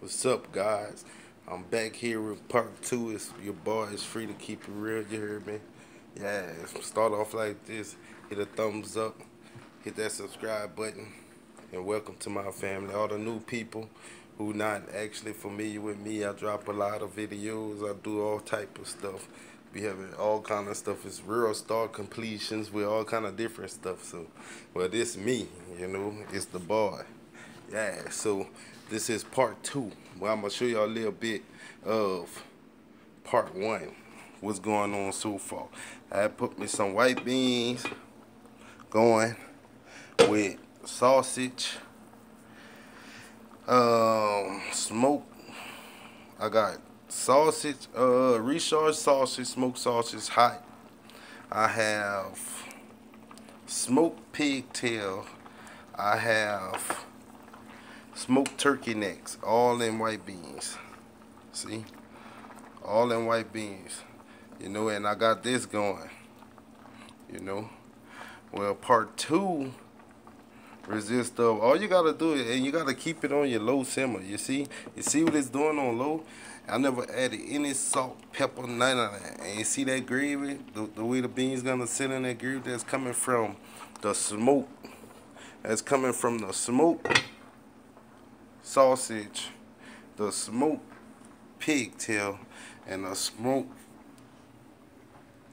What's up, guys? I'm back here with part two. It's your boy is free to keep it real. You heard me? Yeah. Start off like this. Hit a thumbs up. Hit that subscribe button. And welcome to my family. All the new people who not actually familiar with me. I drop a lot of videos. I do all type of stuff. Be having all kind of stuff. It's real start completions with all kind of different stuff. So, well, this me. It's the boy. Yeah, so this is part two. Well, I'm gonna show y'all a little bit of part one. What's going on so far? I put me some white beans going with sausage, smoke. I got sausage, recharged sausage, smoked sausage, hot. I have smoked pigtail. I have smoked turkey necks, all in white beans. See? All in white beans. And I got this going. Well, part two consists of, all you gotta do is, and you gotta keep it on your low simmer. You see what it's doing on low? I never added any salt, pepper, none of that. And you see that gravy? The way the beans gonna sit in that gravy, that's coming from the smoke. That's coming from the smoke sausage, the smoked pigtail, and the smoked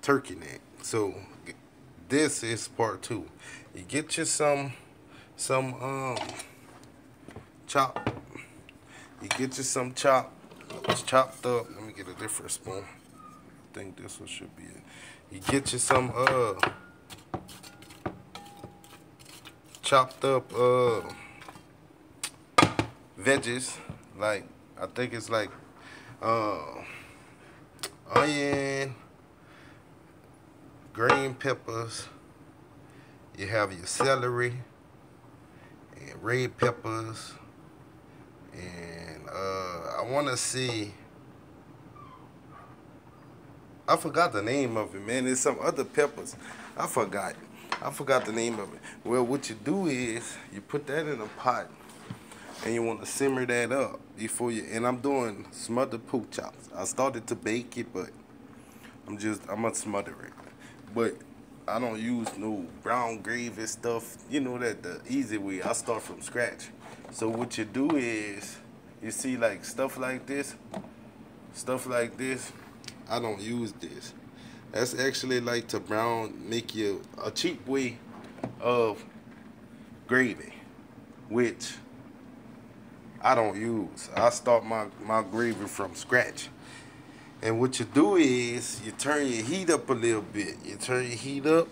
turkey neck. So this is part two. You get you some chop. You get you some chop. It's chopped up. Let me get a different spoon. I think this one should be it. You get you some chopped up veggies, like I think it's like onion, green peppers. You have your celery and red peppers, and I want to see. I forgot the name of it, man. There's some other peppers. I forgot the name of it. Well, what you do is you put that in a pot. And you want to simmer that up before you. And I'm doing smothered pork chops. I started to bake it, but I'm gonna smother it. But I don't use no brown gravy stuff. That the easy way. I start from scratch. So what you do is, you see, like stuff like this. I don't use this. That's actually like to make you a cheap way of gravy, which I don't use. I start my gravy from scratch. And what you do is you turn your heat up a little bit. You turn your heat up.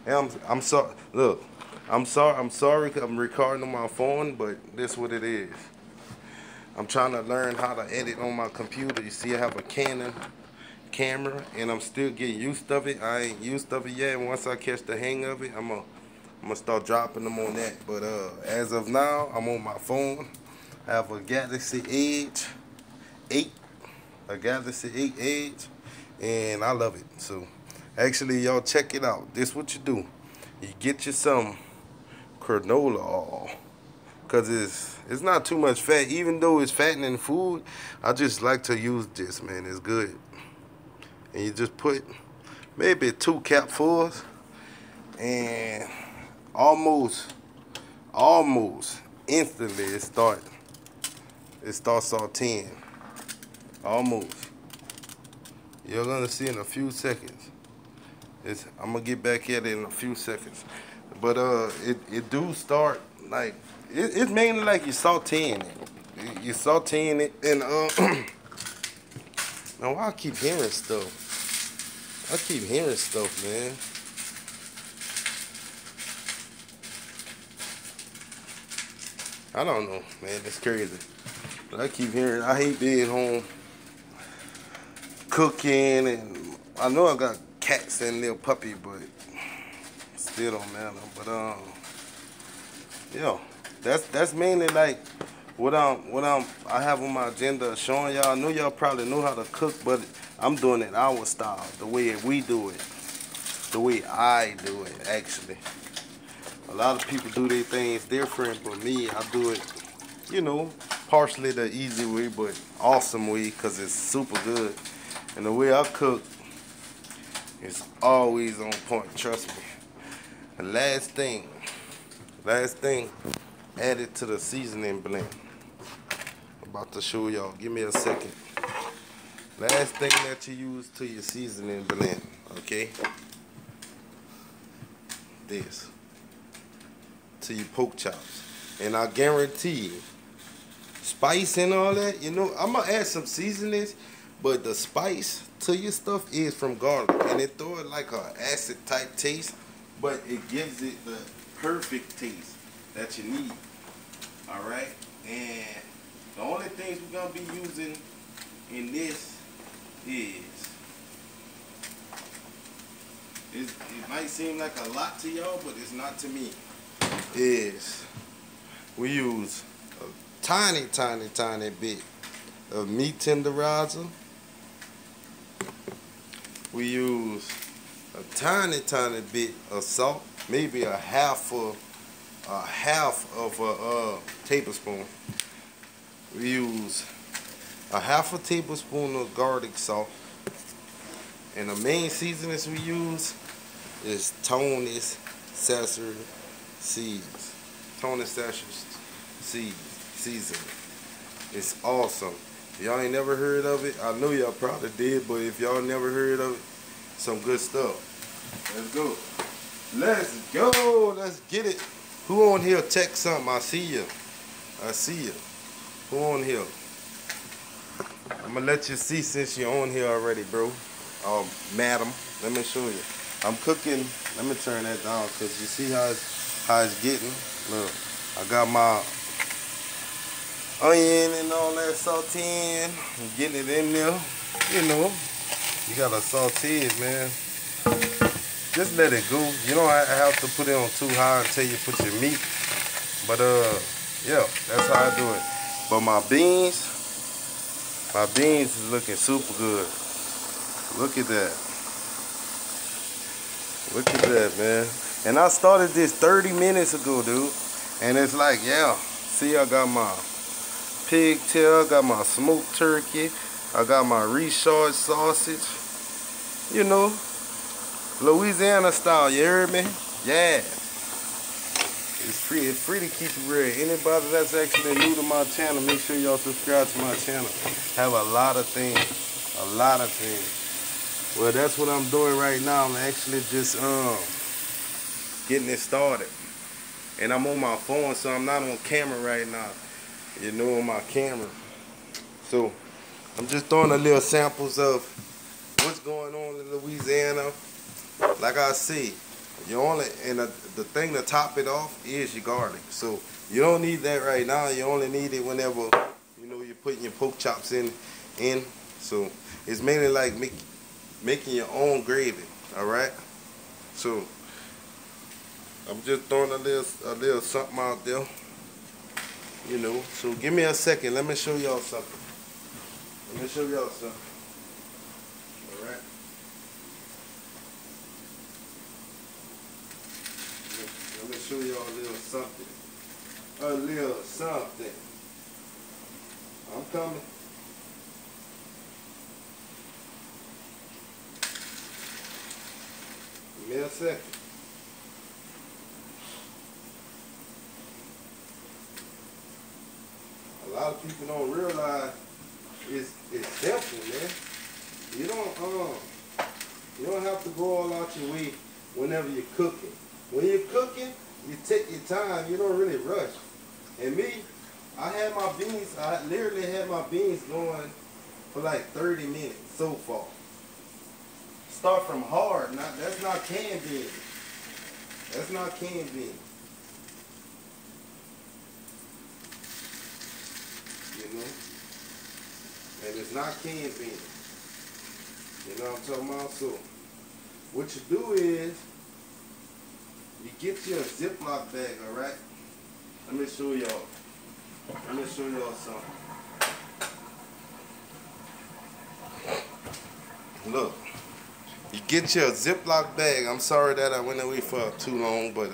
And I'm sorry. Look, I'm sorry. I'm recording on my phone, but this is what it is. I'm trying to learn how to edit on my computer. You see, I have a Canon camera, and I'm still getting used of it. I ain't used of it yet. And once I catch the hang of it, I'm gonna start dropping them on that. But as of now, I'm on my phone. I have a Galaxy Edge 8, and I love it. So actually, y'all check it out. This what you do. You get you some canola oil, cause it's not too much fat. Even though it's fattening food, I just like to use this, man. It's good. And you just put maybe 2 capfuls, and almost instantly it starts sauteing. Almost. You're gonna see in a few seconds. I'm gonna get back at it in a few seconds. But it do start like it's mainly like you're sauteing it. You're sauteing it, and now I keep hearing stuff. Man. I don't know, man. It's crazy. But I keep hearing. I hate being home cooking, and I know I got cats and little puppy, but still don't matter. But that's mainly like what I have on my agenda showing y'all. I know y'all probably know how to cook, but I'm doing it our style, the way we do it, the way I do it actually. A lot of people do their things different, but me, I do it, you know, partially the easy way, but awesome way because it's super good. And the way I cook is always on point, trust me. The last thing, add it to the seasoning blend. I'm about to show y'all, give me a second. Last thing that you use to your seasoning blend, okay? This. To your pork chops. And I guarantee you, spice and all that, you know, I'm gonna add some seasonings, but the spice to your stuff is from garlic. And it throw it like a acid type taste, but it gives it the perfect taste that you need. Alright? And the only things we're gonna be using in this is, it might seem like a lot to y'all, but it's not to me. Is we use a tiny bit of meat tenderizer. We use a tiny bit of salt, maybe a half of a tablespoon. We use a half a tablespoon of garlic salt, and the main seasonings we use is Tony's sesame seeds. Tony's sesame seeds seasoning. It's awesome. If y'all ain't never heard of it, I know y'all probably did, but if y'all never heard of it, some good stuff. Let's go. Let's go. Let's get it. Who on here text something? I see you. I see you. Who on here? I'm gonna let you see since you're on here already, bro. Madam, let me show you. I'm cooking. Let me turn that down because you see how it's getting. Look, I got my onion and all that sauteing. I'm getting it in there. You know, you gotta saute it, man. Just let it go. You don't have to put it on too high until you put your meat. But yeah, that's how I do it. But my beans is looking super good. Look at that. Look at that, man. And I started this 30 minutes ago, dude. And it's like, yeah. See, I got my pigtail, I got my smoked turkey, I got my recharge sausage. You know, Louisiana style, you heard me? Yeah. It's free to keep it real. Anybody that's actually new to my channel, make sure y'all subscribe to my channel. Have a lot of things. Well, that's what I'm doing right now. I'm actually just getting it started. And I'm on my phone, so I'm not on camera right now. You know, on my camera. So I'm just throwing a little samples of what's going on in Louisiana. Like I see, you only, and the thing to top it off is your garlic. So you don't need that right now. You only need it whenever, you know, you're putting your pork chops in. So it's mainly like making your own gravy. All right. So I'm just throwing a little something out there. You know. So give me a second. Let me show y'all something. All right. Let me show y'all a little something. I'm coming. Give me a second. A lot of people don't realize it's simple, man. You don't have to go all out your way whenever you're cooking. When you're cooking, you take your time. You don't really rush. And me, I literally had my beans going for like 30 minutes so far. Start from hard. That's not canned beans. That's not canned beans. You know? And it's not canned beans. You know what I'm talking about? So, what you do is, you get you a Ziploc bag, alright? Let me show y'all. Something. Look. You get you a Ziploc bag. I'm sorry that I went away for too long, but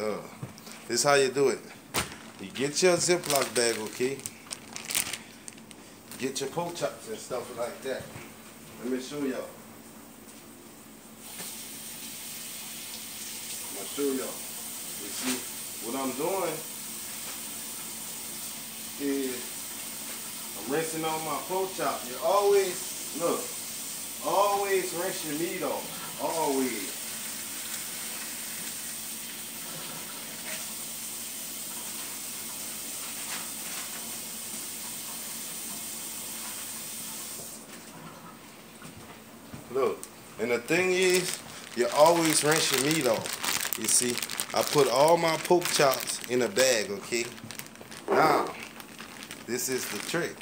this is how you do it. You get your Ziploc bag, okay? get your pork chops and stuff like that. Let me show y'all. I'm gonna show y'all. You see, what I'm doing is I'm rinsing on my pork chop. You always, look, always rinse your meat off. Always. Look, and the thing is, you always rinse your meat off. You see, I put all my pork chops in a bag, okay? Now, this is the trick.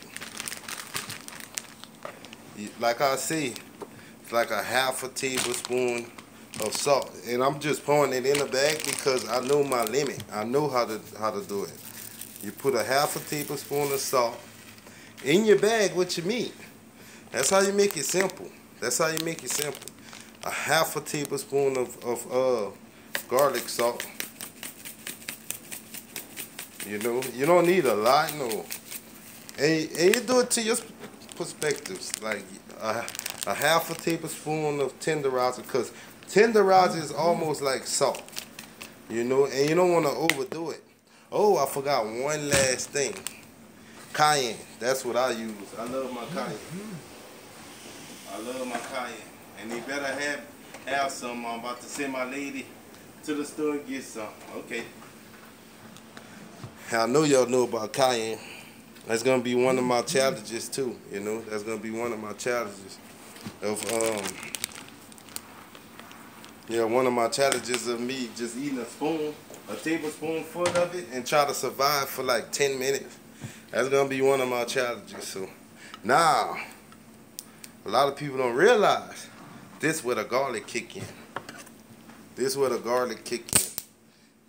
Like I say, it's like a half a tablespoon of salt. And I'm just pouring it in a bag because I know my limit. I know how to do it. You put a half a tablespoon of salt in your bag with your meat. That's how you make it simple. That's how you make it simple. A half a tablespoon of garlic salt. You know, you don't need a lot, no. And you do it to your perspectives. Like a half a tablespoon of tenderizer, because tenderizer is almost like salt. You know, and you don't want to overdo it. Oh, I forgot one last thing. Cayenne. That's what I use. I love my cayenne. I love my cayenne. And they better have some. I'm about to send my lady to the store and get some. Okay. I know y'all know about cayenne. That's gonna be one of my challenges too. You know, that's gonna be one of my challenges of one of my challenges of me just eating a tablespoonful of it and try to survive for like 10 minutes. That's gonna be one of my challenges. So now, a lot of people don't realize this where the garlic kick in. This where the garlic kick in.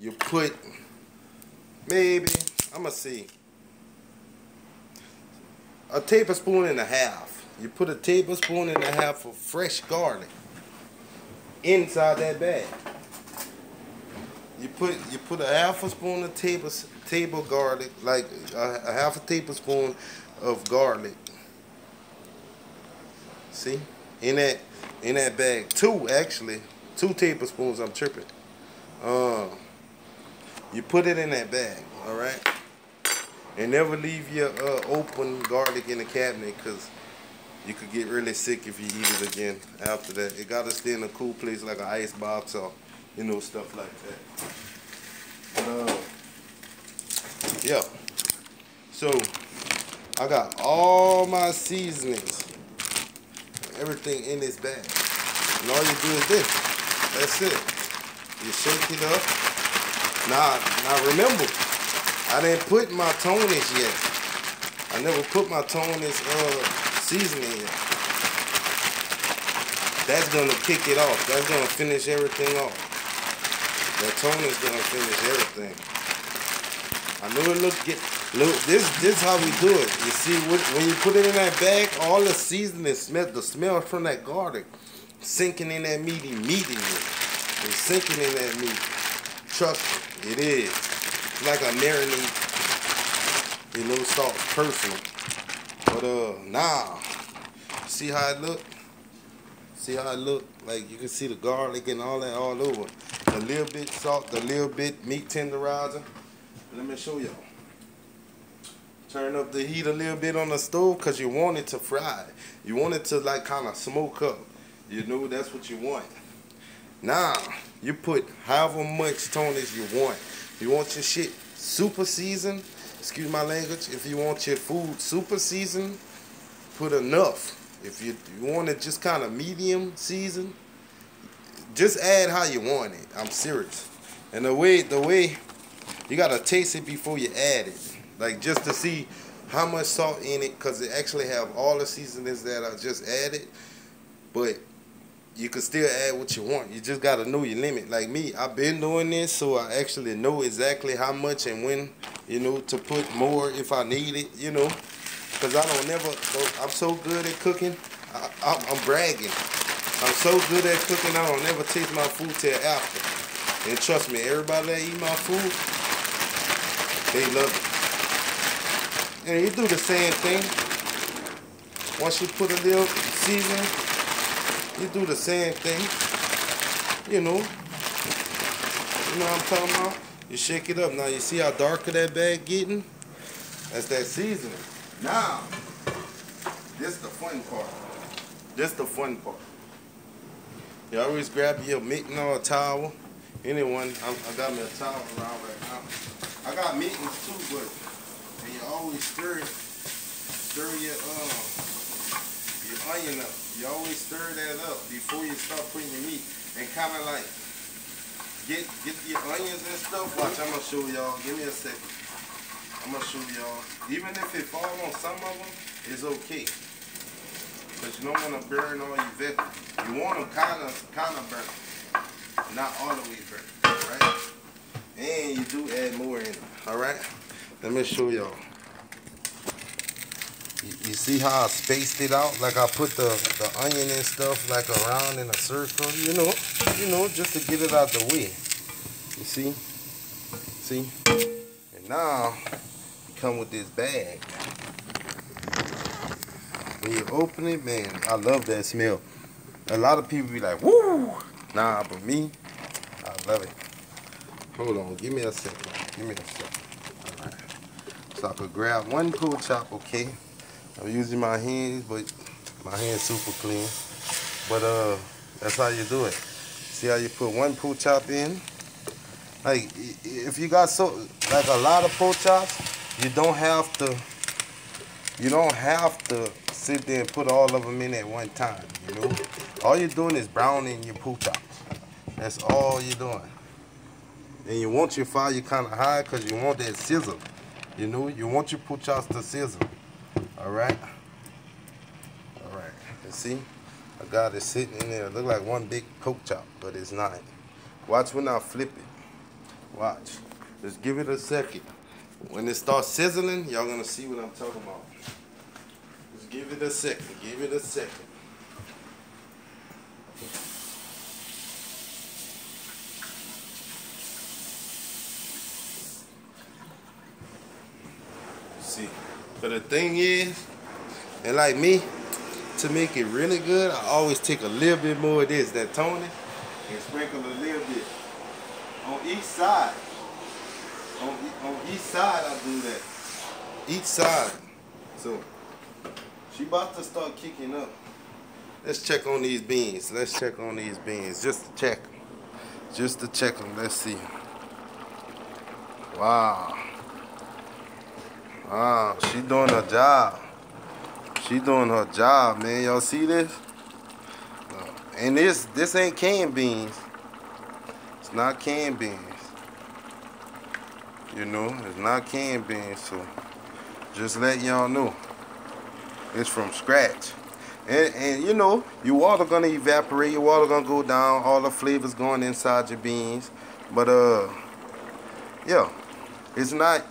You put maybe, I'ma see, a tablespoon and a half. You put a tablespoon and a half of fresh garlic inside that bag. You put a half a spoon of table garlic, like a half a tablespoon of garlic. See, in that bag, two tablespoons. I'm tripping. You put it in that bag, all right. And never leave your open garlic in the cabinet, because you could get really sick if you eat it again after that. It got to stay in a cool place like an ice box or, you know, stuff like that. Yeah. So, I got all my seasonings, everything in this bag. And all you do is this. That's it. You shake it up. Now remember, I didn't put my tonics yet. I never put my tonics seasoning yet. That's gonna kick it off. That's gonna finish everything off. That tonics gonna finish everything. I know it look this how we do it. You see, when you put it in that bag, all the seasoning the smell from that garlic sinking in that meat immediately. It's sinking in that meat. Trust me, it is. It's like a marinade, you know, salt personal. But now, see how it look? See how it look? Like you can see the garlic and all that all over. A little bit salt, a little bit meat tenderizer. Let me show y'all. Turn up the heat a little bit on the stove because you want it to fry. You want it to like kind of smoke up. You know, that's what you want. Now, you put however much tonics you want. You want your shit super seasoned, excuse my language. If you want your food super seasoned, put enough. If you want it just kind of medium seasoned, just add how you want it. I'm serious. And the way you gotta taste it before you add it, like just to see how much salt in it, because it actually have all the seasonings that I just added, but you can still add what you want. You just gotta know your limit. Like me, I've been doing this, so I actually know exactly how much and when, you know, to put more if I need it, you know, because I'm so good at cooking. I'm bragging. I'm so good at cooking, I don't never taste my food till after. And trust me, everybody that eat my food, they love it. And you do the same thing. once you put a little seasoning, you do the same thing. You know what I'm talking about? You shake it up. Now you see how darker that bag getting? That's that seasoning. Now, this the fun part. This the fun part. You always grab your mitten or a towel. Anyone, I got me a towel around right now. I got mittens too, but and you always stir your onion up. You always stir that up before you start putting your meat, and kind of like get your onions and stuff. Watch, I'm gonna show y'all. Give me a second. I'm gonna show y'all. Even if it falls on some of them, it's okay. But you don't want to burn all your vegetables. You want them kind of burnt, not all the way burnt. Right? And you do add more in them. All right. Let me show y'all. You see how I spaced it out? Like I put the onion and stuff like around in a circle. You know, just to get it out the way. You see? See? And now you come with this bag. When you open it, man, I love that smell. A lot of people be like, woo! Nah, but me, I love it. Hold on, give me a second. Give me a second. All right. So I could grab one pork chop, okay? I'm using my hands, but my hands super clean. But that's how you do it. See how you put one pork chop in? Like if you got like a lot of pork chops, you don't have to sit there and put all of them in at one time, you know? All you're doing is browning your pork chops. That's all you're doing. And you want your fire kind of high because you want that sizzle. You know, you want your pork chops to sizzle. All right? All right. You see? I got it sitting in there. It look like one big pork chop, but it's not. Watch when I flip it. Watch. Just give it a second. When it starts sizzling, y'all gonna see what I'm talking about. Just give it a second. Give it a second. See. But the thing is, and like me, to make it really good, I always take a little bit more of this, that Tony, and sprinkle a little bit on each side. On each side, I do that. Each side. So, she about to start kicking up. Let's check on these beans. Let's check on these beans. Just to check them. Just to check them. Let's see. Wow. Wow, she doing her job. She doing her job, man. Y'all see this? And this ain't canned beans. It's not canned beans. You know, it's not canned beans, so just let y'all know. It's from scratch. And you know, your water gonna evaporate, your water gonna go down, all the flavors going inside your beans. But yeah, it's not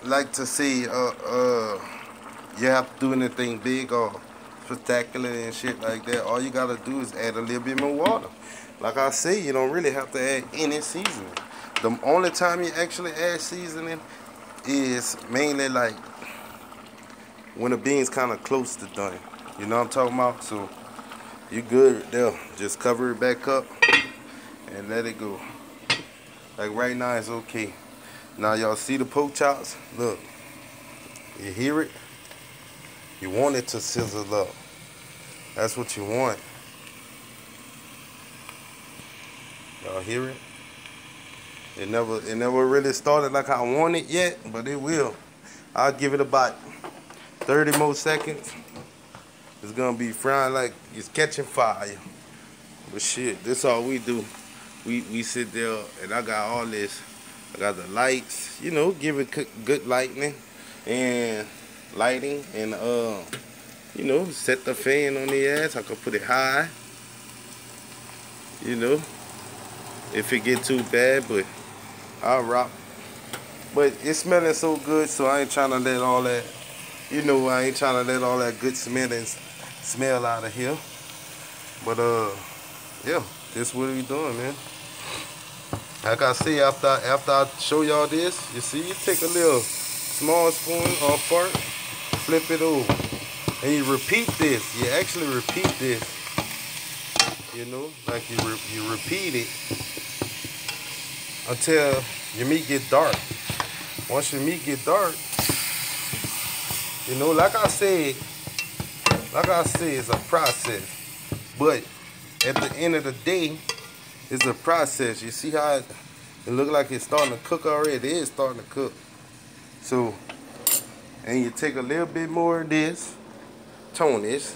like to say you have to do anything big or spectacular and shit like that. All you gotta do is add a little bit more water. Like I say, you don't really have to add any seasoning. The only time you actually add seasoning is mainly like when the beans kind of close to done. You know what I'm talking about? So you good there. Just cover it back up and let it go. Like right now it's okay. Now y'all see the pork chops? Look. You hear it? You want it to sizzle up. That's what you want. Y'all hear it? It never really started like I want it yet, but it will. I'll give it about 30 more seconds. It's gonna be frying like it's catching fire. But shit, this all we do. We sit there and I got all this. I got the lights, you know, give it good lighting and you know, set the fan on the ass. I can put it high. You know, if it get too bad, but I'll rock. But it's smelling so good, so I ain't trying to let all that, you know, I ain't trying to let all that good smell out of here. But yeah, this what we doing, man. Like I say, after I show y'all this, you see, you take a little small spoon or fork, flip it over. And you repeat this. You actually repeat this. You know, like you repeat it until your meat get dark. Once your meat get dark, you know, like I said, it's a process. But at the end of the day, it's a process. You see how it look like it's starting to cook already? It is starting to cook. So, and you take a little bit more of this, tone this,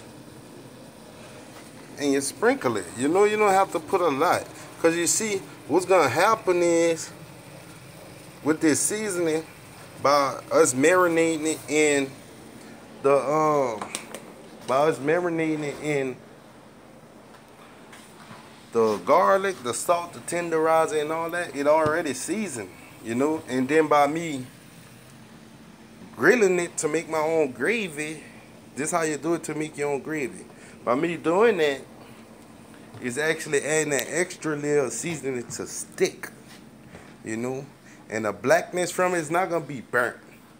and you sprinkle it. You know, you don't have to put a lot. Because you see, what's going to happen is, with this seasoning, by us marinating it in the, the garlic, the salt, the tenderizer, and all that, it already seasoned, you know. And then by me grilling it to make my own gravy, this is how you do it to make your own gravy. By me doing that, it's actually adding that extra layer of seasoning to stick, you know. And the blackness from it is not gonna be burnt,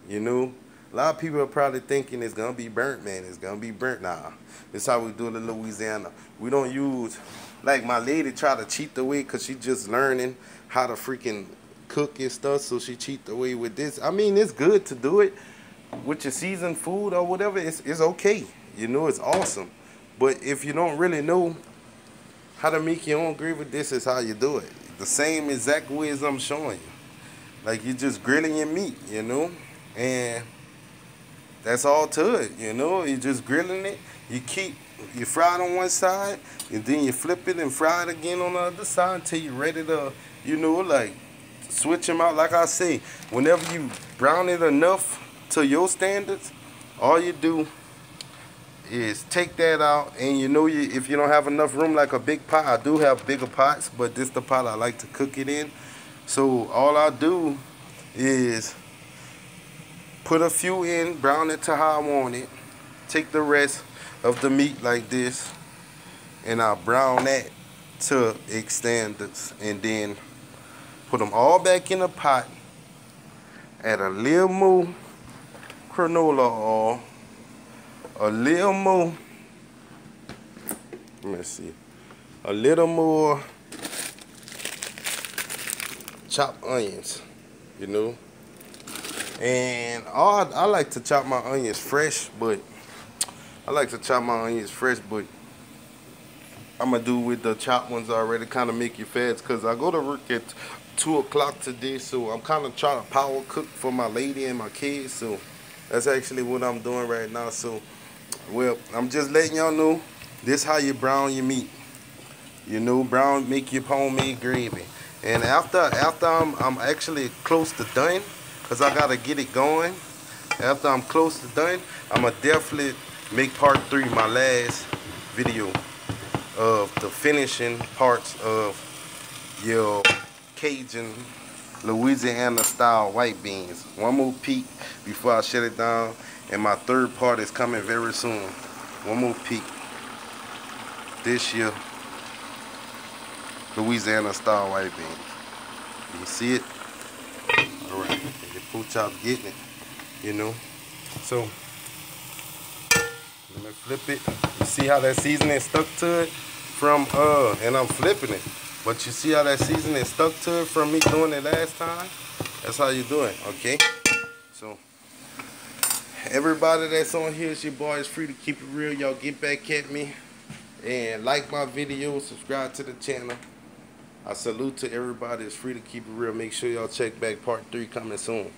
you know. A lot of people are probably thinking it's gonna be burnt, man. It's gonna be burnt. Nah, this is how we do it in Louisiana. We don't use, like my lady tried to cheat the way because she just learning how to freaking cook and stuff, so she cheat the way with this. I mean, it's good to do it with your seasoned food or whatever. It's okay, you know, it's awesome. But if you don't really know how to make your own gravy, this is how you do it. The same exact way as I'm showing you. Like, you're just grilling your meat, you know, and that's all to it, you know. You're just grilling it. You fry it on one side, and then you flip it and fry it again on the other side until you're ready to, you know, like, switch them out. Like I say, whenever you brown it enough to your standards, all you do is take that out. And you know, if you don't have enough room, like a big pot, I do have bigger pots, but this is the pot I like to cook it in. So all I do is put a few in, brown it to how I want it, take the rest of the meat like this, and I brown that to its standards, and then put them all back in the pot, add a little more canola oil, a little more, let me see, a little more chopped onions, you know. And I like to chop my onions fresh, but I'm gonna do with the chopped ones already, kind of make you fast, because I go to work at 2 o'clock today, so I'm kind of trying to power cook for my lady and my kids. So that's actually what I'm doing right now. So, well, I'm just letting y'all know this how you brown your meat, you know. Make your homemade gravy. And after I'm actually close to done, because I gotta get it going. After I'm close to done, I'm gonna definitely make part 3, my last video of the finishing parts of your Cajun Louisiana style white beans. One more peek before I shut it down, and my 3rd part is coming very soon. One more peek. This year, Louisiana style white beans. You see it? Alright, the pork chop's getting it, you know. So let me flip it. You see how that seasoning stuck to it from and I'm flipping it. But you see how that seasoning stuck to it from me doing it last time? That's how you do it, okay? So everybody that's on here, it's your boy. It's free to keep it real. Y'all get back at me and like my video, subscribe to the channel. I salute to everybody. It's free to keep it real. Make sure y'all check back part 3 coming soon.